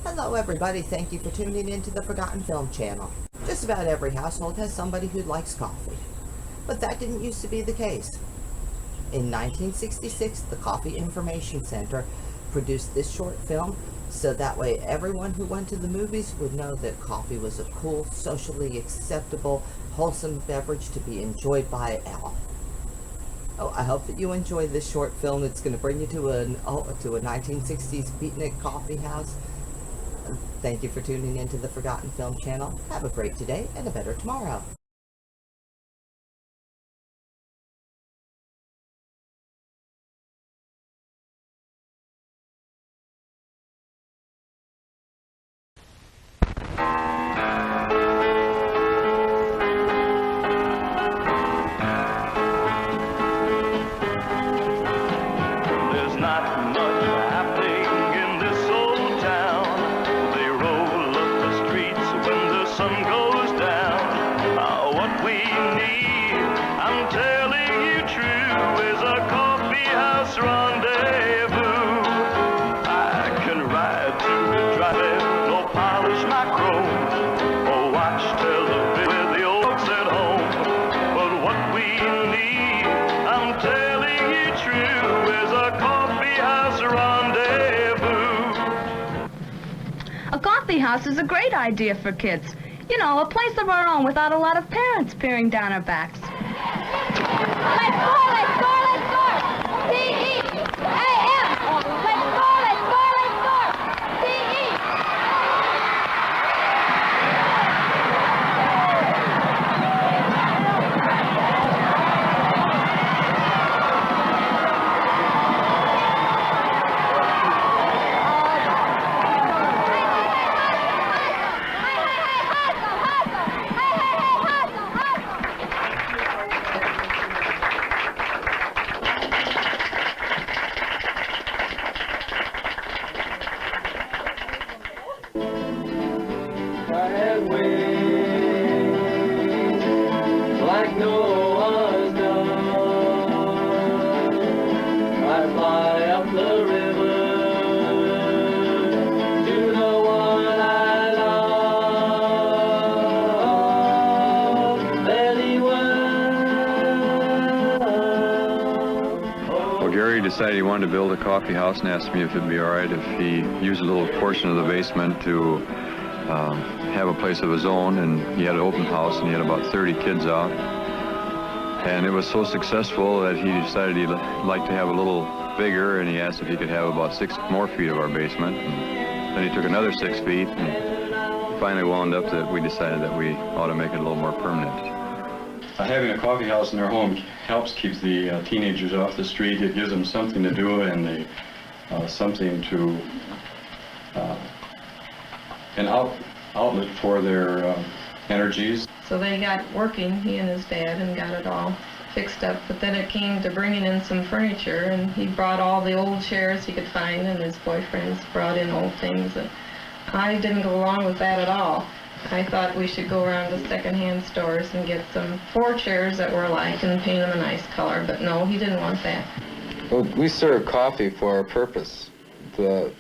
Hello everybody, thank you for tuning in to the Forgotten Film channel. Just about every household has somebody who likes coffee. But that didn't used to be the case. In 1966, the Coffee Information Center produced this short film so that way everyone who went to the movies would know that coffee was a cool, socially acceptable, wholesome beverage to be enjoyed by all. Oh, I hope that you enjoy this short film. It's going to bring you to a 1960s beatnik coffee house. Thank you for tuning in to the Forgotten Film channel. Have a great today and a better tomorrow. There's not much happening in this old town. They roll up the streets when the sun goes down. What we need, I'm telling you true, is a coffee house rendezvous. I can ride to the drive-in, no polish my chrome, or watch television with the old folks at home. But what we need, I'm telling you true, is a coffee house rendezvous. A coffee house is a great idea for kids. You know, a place of our own without a lot of parents peering down our backs. Let's score, let's score, let's score! C-E-A-M! Let's score, let's score, let's score! C-E! I had wings like no one's done. I fly up the river to the one I love. Well, Gary decided he wanted to build a coffee house and asked me if it'd be all right if he used a little portion of the basement to have a place of his own, and he had an open house and he had about 30 kids out. And it was so successful that he decided he'd like to have a little bigger, and he asked if he could have about 6 more feet of our basement. And then he took another 6 feet, and finally wound up that we decided that we ought to make it a little more permanent. Having a coffee house in their home helps keep the teenagers off the street. It gives them something to do and something to, an outlet for their energies. So they got working, he and his dad, and got it all fixed up. But then it came to bringing in some furniture, and he brought all the old chairs he could find, and his boyfriends brought in old things. And I didn't go along with that at all. I thought we should go around to second-hand stores and get some 4 chairs that were alike and paint them a nice color. But no, he didn't want that. Well, we serve coffee for a purpose. The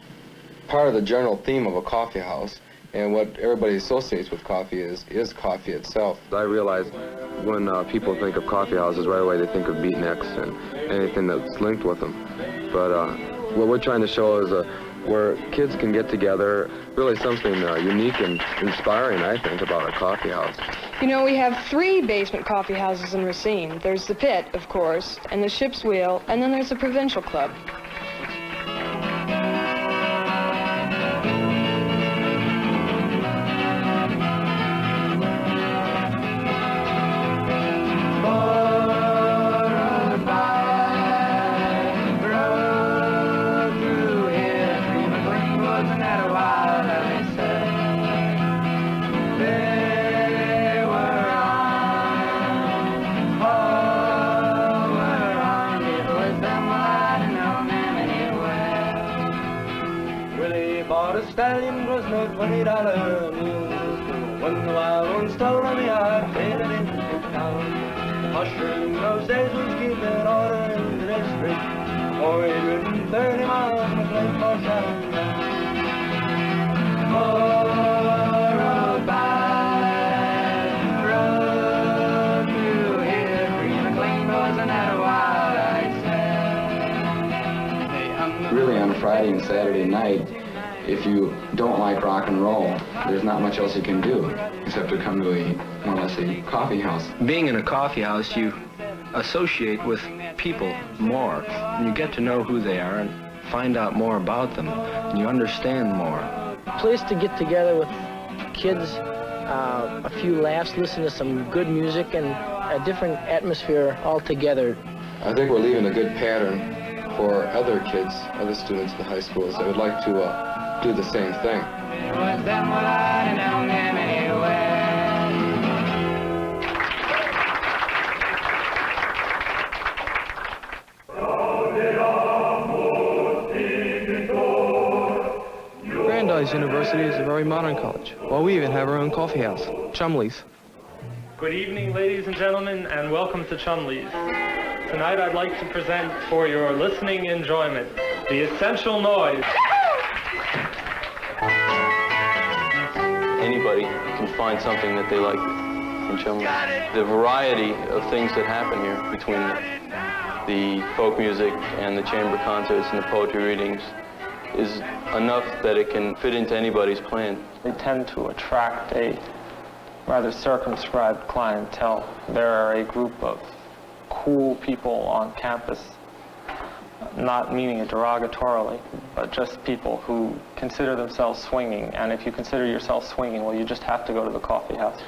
part of the general theme of a coffee house and what everybody associates with coffee is coffee itself. I realize when people think of coffee houses, right away they think of beatniks and anything that's linked with them. But what we're trying to show is where kids can get together, really something unique and inspiring, I think, about a coffee house. You know, we have 3 basement coffee houses in Racine. There's the Pit, of course, and the Ship's Wheel, and then there's the Provincial Club. Stallion was no $20 news. When the wild ones told me I'd paid it in the town. The mushroom those days was keeping order in the district. 430 miles in the place for South. Saturday night, if you don't like rock and roll, there's not much else you can do except to come to more or less a coffee house. Being in a coffee house, you associate with people more. And you get to know who they are and find out more about them, and you understand more. A place to get together with kids, a few laughs, listen to some good music, and a different atmosphere altogether. I think we're leaving a good pattern for other kids, other students in the high schools that would like to do the same thing. Brandeis University is a very modern college. Well, we even have our own coffee house, Chumley's. Good evening, ladies and gentlemen, and welcome to Chumley's. Tonight I'd like to present for your listening enjoyment the essential noise. Anybody can find something that they like in Chumley's. The variety of things that happen here between the folk music and the chamber concerts and the poetry readings is enough that it can fit into anybody's plan. They tend to attract a rather circumscribed clientele. There are a group of cool people on campus, not meaning it derogatorily, but just people who consider themselves swinging. And if you consider yourself swinging, well, you just have to go to the coffee house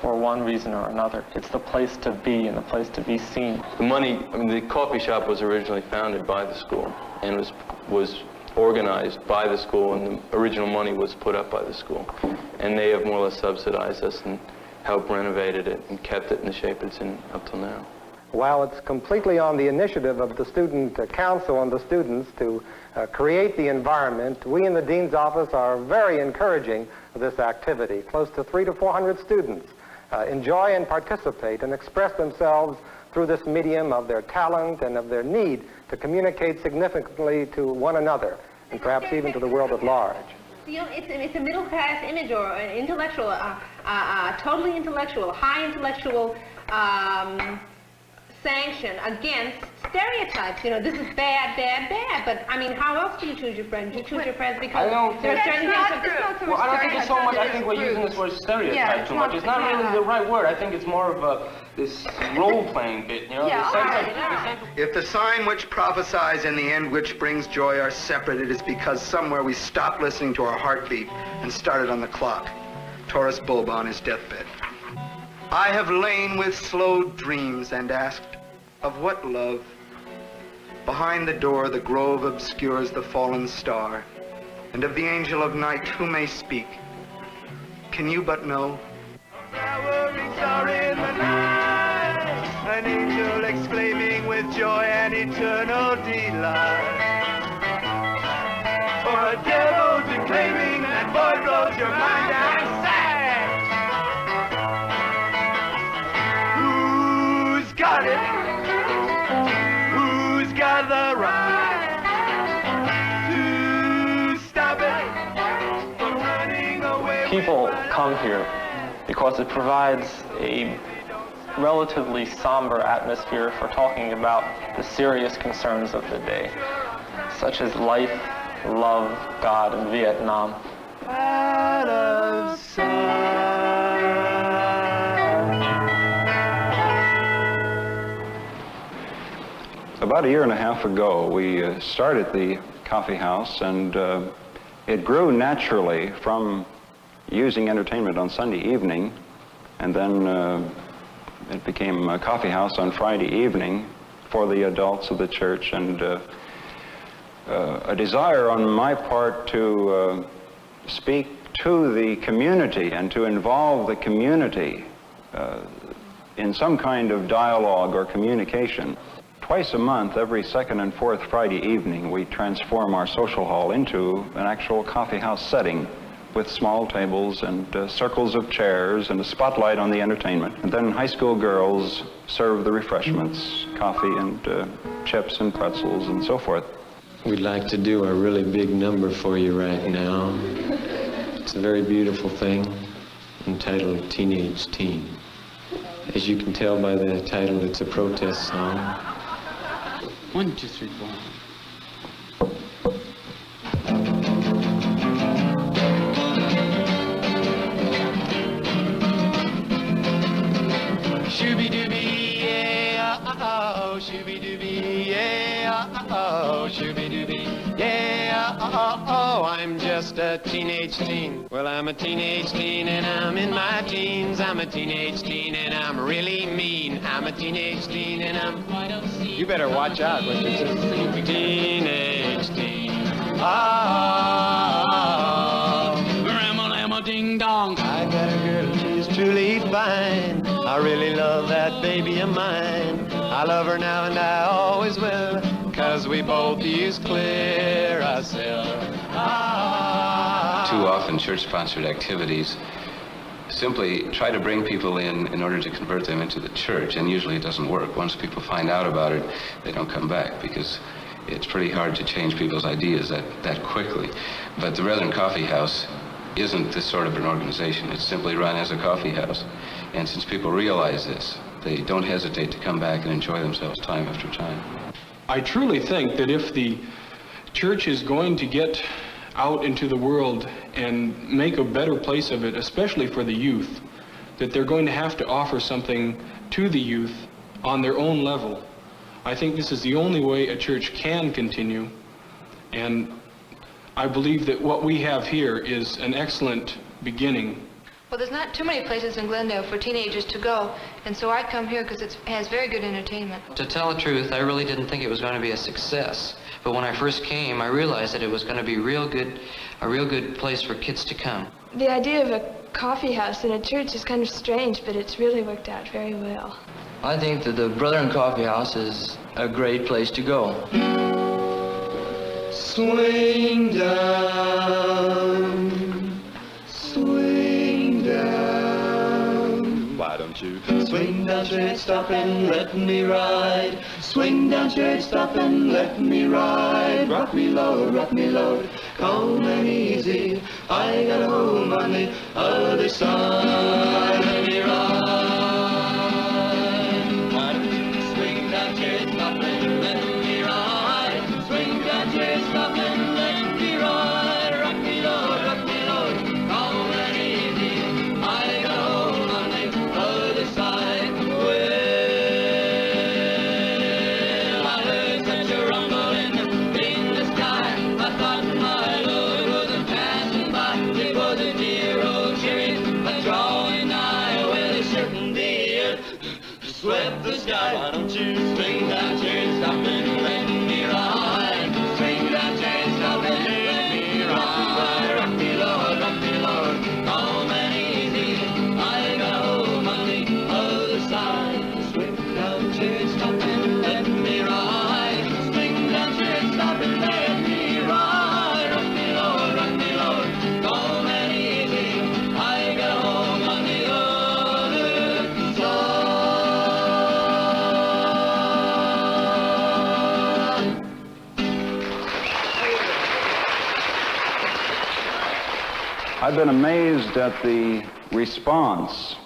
for one reason or another. It's the place to be and the place to be seen. The coffee shop was originally founded by the school and was organized by the school, and the original money was put up by the school. And they have more or less subsidized us and helped renovated it and kept it in the shape it's in up till now. While it's completely on the initiative of the student council and the students to create the environment, we in the dean's office are very encouraging of this activity. Close to 300 to 400 students enjoy and participate and express themselves through this medium of their talent and of their need to communicate significantly to one another, and perhaps even to the world at large. It's a middle-class image, or an intellectual, totally intellectual, high intellectual sanction against stereotypes. You know, this is bad, bad, bad. But I mean, how else do you choose your friends? You choose your friends because there are certain things. Well, I don't think it's so much. I think we're using this word stereotype too much. It's not really the right word. I think it's more of this role-playing bit. You know, If the sign which prophesies and the end which brings joy are separate, it is because somewhere we stopped listening to our heartbeat and started on the clock. Taurus Bulba on his deathbed. I have lain with slow dreams and asked, of what love? Behind the door the grove obscures the fallen star, and of the angel of night who may speak? Can you but know? Are in the night, an angel exclaiming with joy and eternal delight, or a devil declaiming that boy blows your mind and sad. Who's got it? Who's got the right to stop it from running away? People come here because it provides a relatively somber atmosphere for talking about the serious concerns of the day, such as life, love, God, and Vietnam. Out of sight. About a year and a half ago, we started the coffee house, and it grew naturally from using entertainment on Sunday evening, and then it became a coffee house on Friday evening for the adults of the church, and a desire on my part to speak to the community and to involve the community in some kind of dialogue or communication. Twice a month, every second and fourth Friday evening, we transform our social hall into an actual coffee house setting with small tables and circles of chairs and a spotlight on the entertainment. And then high school girls serve the refreshments, coffee and chips and pretzels and so forth. We'd like to do a really big number for you right now. It's a very beautiful thing entitled Teenage Teen. As you can tell by the title, it's a protest song. 1, 2, 3, 4. just a teenage teen. Well, I'm a teenage teen and I'm in my teens. I'm a teenage teen and I'm really mean. I'm a teenage teen and I'm... You better watch out when you say teenage teen. Ram-a-lam-a ding dong. I got a girl, she's truly fine. I really love that baby of mine. I love her now and I always will, 'cause we both use Clearasil. Too often church-sponsored activities simply try to bring people in order to convert them into the church, and usually it doesn't work. Once people find out about it, they don't come back, because it's pretty hard to change people's ideas that quickly. But the Brethren Coffee House isn't this sort of an organization. It's simply run as a coffee house. And since people realize this, they don't hesitate to come back and enjoy themselves time after time. I truly think that if the church is going to get out into the world and make a better place of it, especially for the youth, that they're going to have to offer something to the youth on their own level. I think this is the only way a church can continue, and I believe that what we have here is an excellent beginning. Well, there's not too many places in Glendale for teenagers to go, and so I come here because it has very good entertainment. To tell the truth, I really didn't think it was going to be a success. But when I first came, I realized that it was going to be a real good place for kids to come. The idea of a coffee house in a church is kind of strange, but it's really worked out very well. I think that the Brethren Coffee House is a great place to go. Swing down, swing down. Why don't you swing down, church, stop and let me ride? Swing down, church, stop and let me ride. Rock me, Lord, calm and easy. I got a home on the other side. Let me ride. Why don't you swing down, church, stop and let me ride? Swing down, church, stop and let me ride. Rock me, Lord, calm and easy. I got a home on the other side. Well, I heard such a rumbling in the sky. I thought my Lord wasn't passing by. It was a dear old chariot, a drawing nigh. Well, it certainly swept the sky. Why don't you swing that chain, stop and let me ride? Swing that chain, stop and let me ride. Rock me, Lord, calm and easy. I got a home on the other side. Swing that chain, stop and let me ride. Swing that chain, stop and let me ride. Rock me, Lord, calm and easy. I got a home on the other side. I've been amazed at the response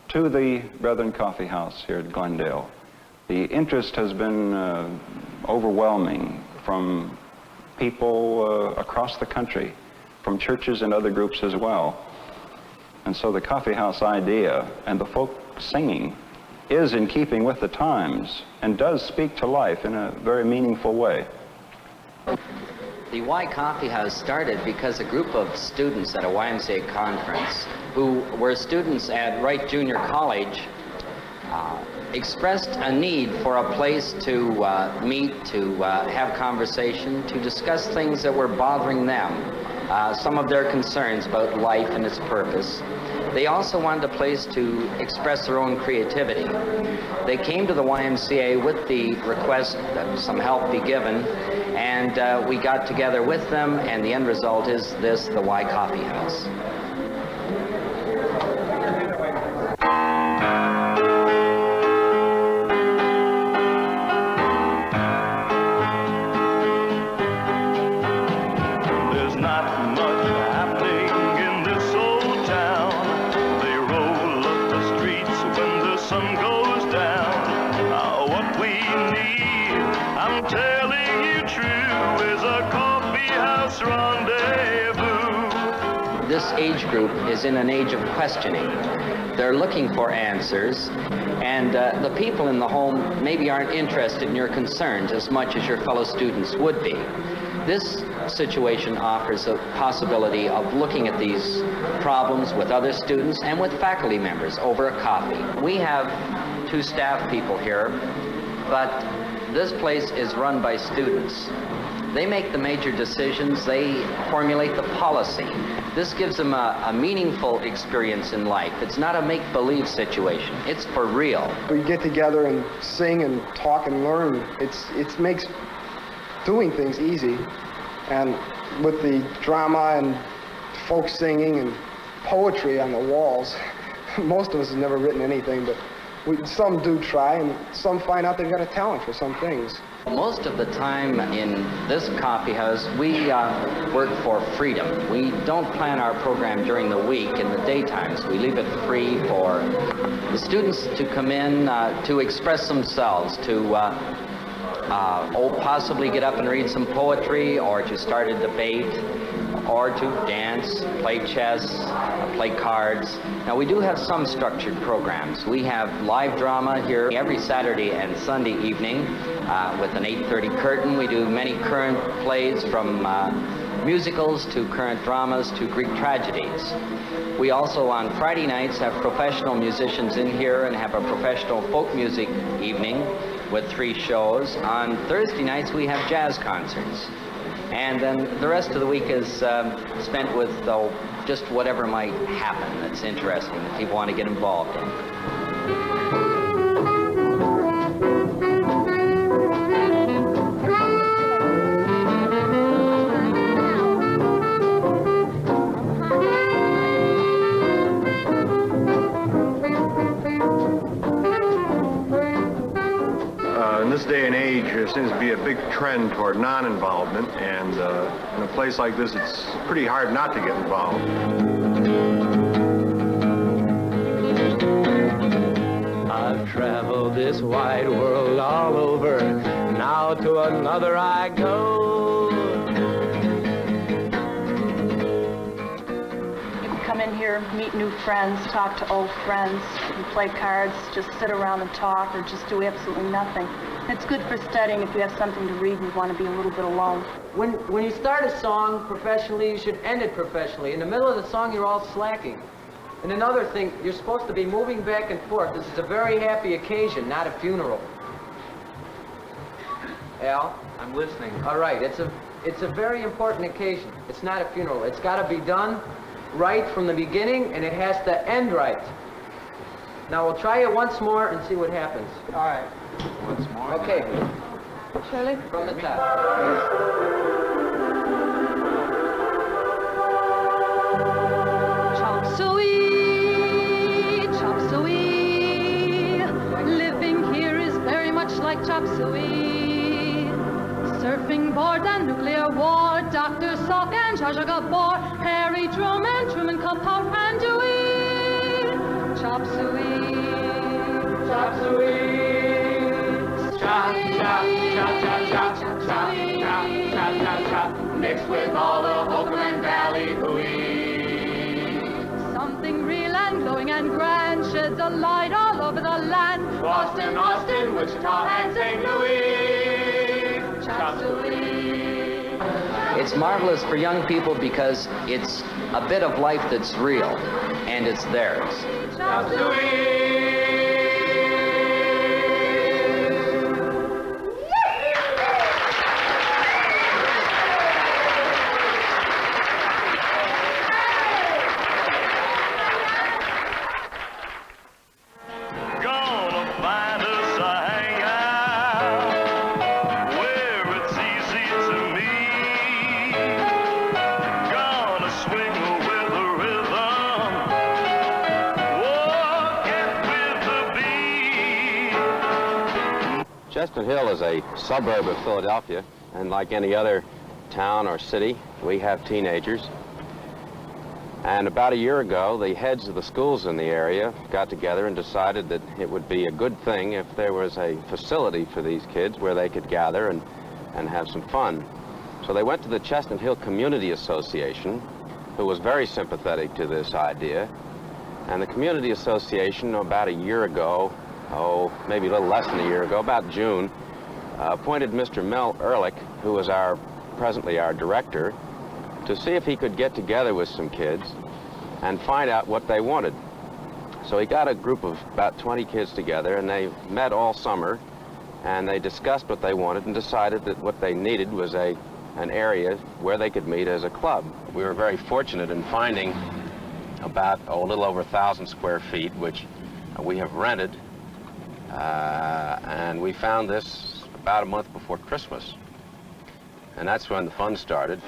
to the Brethren Coffee House here at Glendale. The interest has been overwhelming from people across the country, from churches and other groups as well. And so the coffee house idea and the folk singing is in keeping with the times and does speak to life in a very meaningful way. The Y Coffee House started because a group of students at a YMCA conference who were students at Wright Junior College expressed a need for a place to meet, to have conversation, to discuss things that were bothering them, some of their concerns about life and its purpose. They also wanted a place to express their own creativity. They came to the YMCA with the request that some help be given, and we got together with them, and the end result is this, the Y Coffee House. There's not much happening in this old town. They roll up the streets when the sun goes down. What we need, I'm telling you true, is a coffee house rendezvous. This age group is in an age of questioning. They're looking for answers, and the people in the home maybe aren't interested in your concerns as much as your fellow students would be. This situation offers a possibility of looking at these problems with other students and with faculty members over a coffee. We have 2 staff people here, but this place is run by students. They make the major decisions, they formulate the policy. This gives them a meaningful experience in life. It's not a make-believe situation, it's for real. We get together and sing and talk and learn. It makes doing things easy. And with the drama and folk singing and poetry on the walls, most of us have never written anything, but some do try, and some find out they've got a talent for some things. Most of the time in this coffee house, we work for freedom. We don't plan our program during the week in the daytimes. We leave it free for the students to come in to express themselves, to possibly get up and read some poetry, or to start a debate, or to dance, play chess, play cards. Now, we do have some structured programs. We have live drama here every Saturday and Sunday evening with an 8:30 curtain. We do many current plays, from musicals to current dramas to Greek tragedies. We also, on Friday nights, have professional musicians in here and have a professional folk music evening with 3 shows. On Thursday nights, we have jazz concerts. And then the rest of the week is spent with just whatever might happen that's interesting, that people want to get involved in. In this day and age, there seems to be a big trend toward non-involvement, and in a place like this, it's pretty hard not to get involved. I've traveled this wide world all over, now to another I go. You can come in here, meet new friends, talk to old friends, and play cards, just sit around and talk, or just do absolutely nothing. It's good for studying if you have something to read and you want to be a little bit alone. When you start a song professionally, you should end it professionally. In the middle of the song, you're all slacking. And another thing, you're supposed to be moving back and forth. This is a very happy occasion, not a funeral. Al? I'm listening. All right, it's a very important occasion. It's not a funeral. It's got to be done right from the beginning, and it has to end right. Now, we'll try it once more and see what happens. All right. Once more? Okay. Shirley? From the top. Chop suey, chop suey. Living here is very much like chop suey. Surfing board and nuclear war, Dr. Salk and Zsa Zsa Gabor, Harry Truman, Truman Capote and Dewey. Chop suey, Chop suey. Chop, chop, chop, chop, chop, chop, chop, chop, chop, chop, mixed with all the Oakland Valley hooey. something real and glowing and grand sheds a light all over the land. Boston, Austin, Wichita, and St. Louis. Chop suey. It's marvelous for young people because it's a bit of life that's real, and it's theirs. Chop suey. Chestnut Hill is a suburb of Philadelphia, and like any other town or city, we have teenagers. And about a year ago, the heads of the schools in the area got together and decided that it would be a good thing if there was a facility for these kids where they could gather and have some fun. So they went to the Chestnut Hill Community Association, who was very sympathetic to this idea. And the Community Association, about a year ago, maybe a little less than a year ago, about June, appointed Mr. Mel Ehrlich, who was our presently our director, to see if he could get together with some kids and find out what they wanted. So he got a group of about 20 kids together, and they met all summer, and they discussed what they wanted and decided that what they needed was an area where they could meet as a club. We were very fortunate in finding about a little over 1,000 square feet, which we have rented, and we found this about a month before Christmas, and that's when the fun started.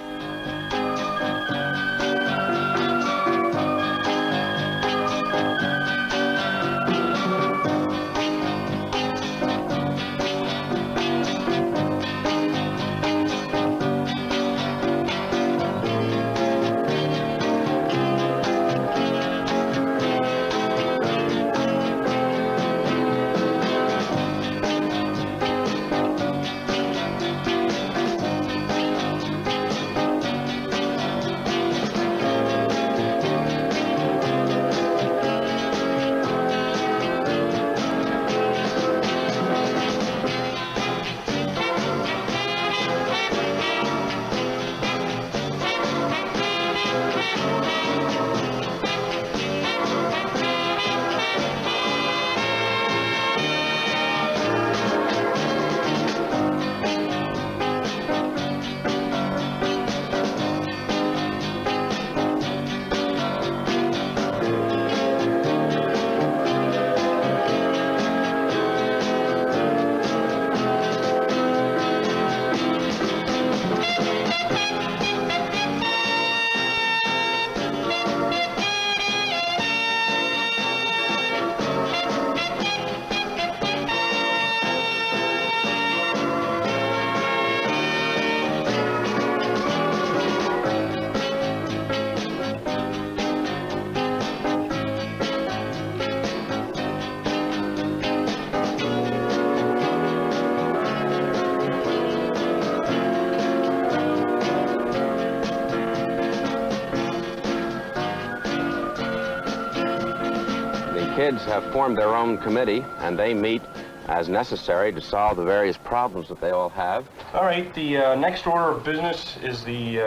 Kids have formed their own committee, and they meet as necessary to solve the various problems that they all have. All right, the next order of business is the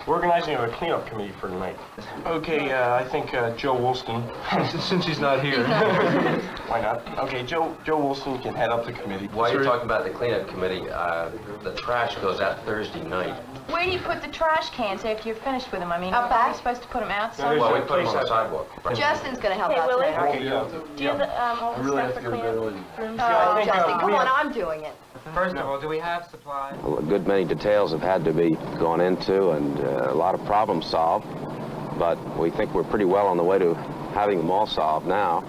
organizing of a cleanup committee for tonight. Okay, I think Joe Woolston, since he's not here. Why not? Okay, Joe Woolston can head up the committee. While you're talking about the cleanup committee, the trash goes out Thursday night. Where do you put the trash cans after you're finished with them? I mean, out back? You're supposed to put them outside? Well, we put them on the sidewalk. Justin's going to help out Willie? tonight. Okay, yeah. Do you have all the stuff for cleanup? I think, Justin, come on, I'm doing it. First of all, do we have supplies? A good many details have had to be gone into and a lot of problems solved, but we think we're pretty well on the way to having them all solved now.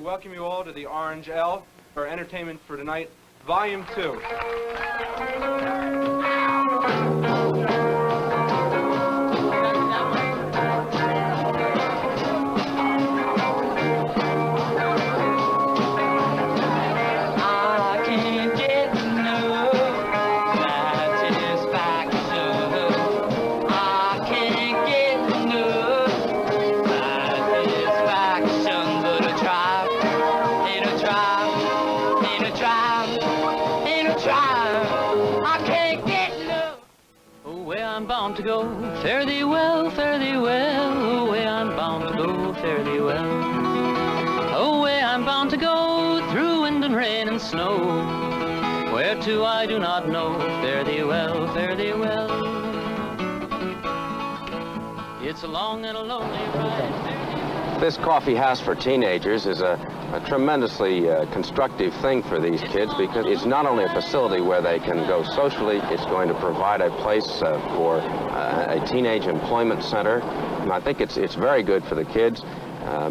Welcome you all to the Orange L for Entertainment for Tonight, Volume 2. To go, fare thee well, fare thee well, away I'm bound to go, fare thee well. Away I'm bound to go, through wind and rain and snow, where to I do not know, fare thee well, fare thee well. It's a long and a lonely ride, fare thee well. This coffee house for teenagers is a tremendously constructive thing for these kids because it's not only a facility where they can go socially, it's going to provide a place for a teenage employment center. And I think it's very good for the kids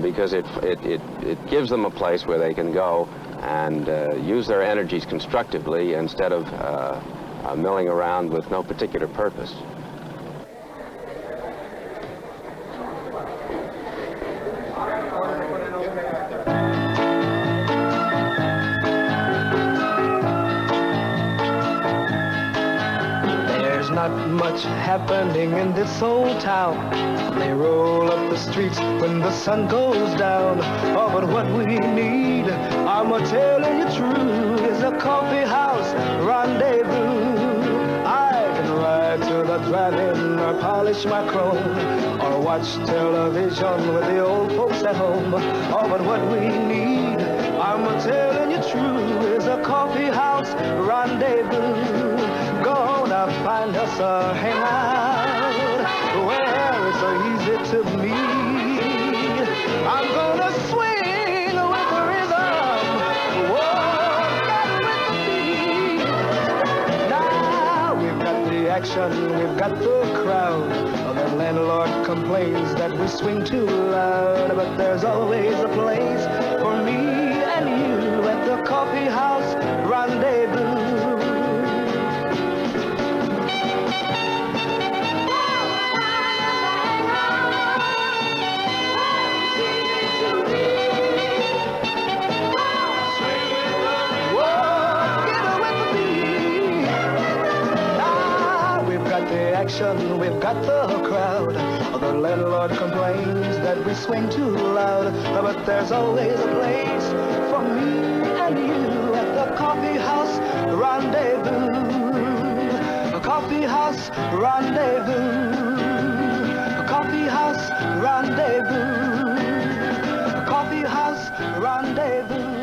because it gives them a place where they can go and use their energies constructively instead of milling around with no particular purpose. There's not much happening in this old town. They roll up the streets when the sun goes down. Oh, but what we need, I'm telling you true, is a coffee house rendezvous. I can ride to the drive-in or polish my chrome or watch television with the old folks at home. Oh, but what we need, I'm telling you true, is a coffee house rendezvous. Gonna find us a hangout where it's so easy to meet. I'm gonna swing with the rhythm, walk out with the beat. Now we've got the action, we've got the crowd. The landlord complains that we swing too loud, but there's always a place for me and you at the coffee house rendezvous. We've got the crowd. The landlord complains that we swing too loud, but there's always a place for me and you at the coffee house rendezvous. A coffee house rendezvous. A coffee house rendezvous. A coffee house rendezvous.